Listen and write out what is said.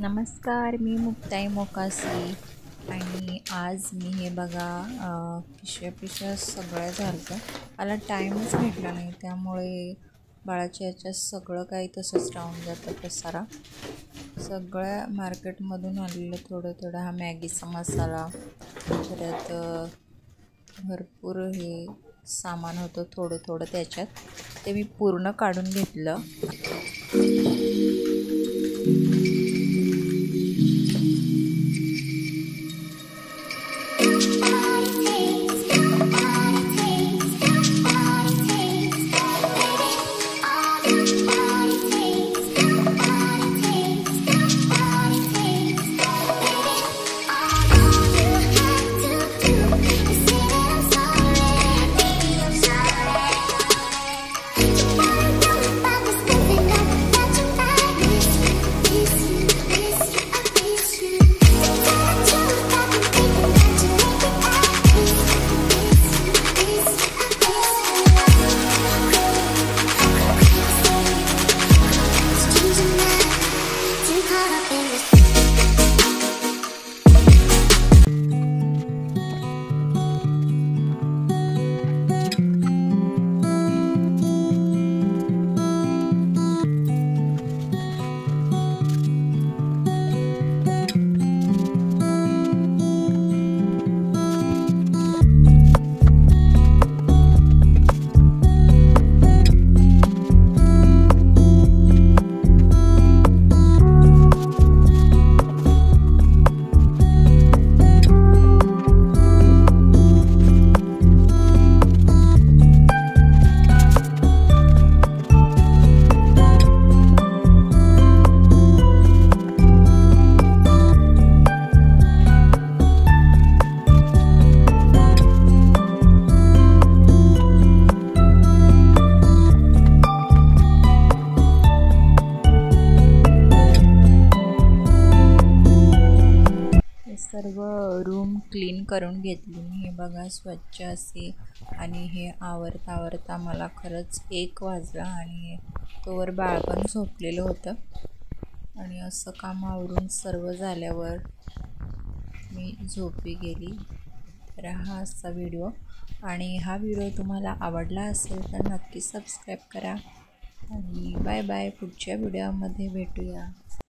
नमस्कार, मी मुक्ताई मोकासी आणि आज मी हे बघा पिशव्या सगळ्या झालं. मला टाईमच भेटला नाही, त्यामुळे बाळाच्या याच्यात सगळं काही तसंच राहून जातं पसारा. सगळ्या मार्केटमधून आलेलं थोडं हा मॅगीचा मसाला, परत भरपूर हे सामान होतं थोडं त्याच्यात. ते मी पूर्ण काढून घेतलं. सर्व रूम क्लीन करून घेतली मी. हे बघा स्वच्छ असे, आणि हे आवरता मला खरंच 1 वाजला आणि तोवर बाळ पण झोपलेलं होतं. आणि असं काम आवरून सर्व झाल्यावर मी झोपी गेली. तर हा असा व्हिडिओ, आणि हा व्हिडिओ तुम्हाला आवडला असेल तर नक्की सबस्क्राईब करा. आणि बाय बाय, पुढच्या व्हिडिओमध्ये भेटूया.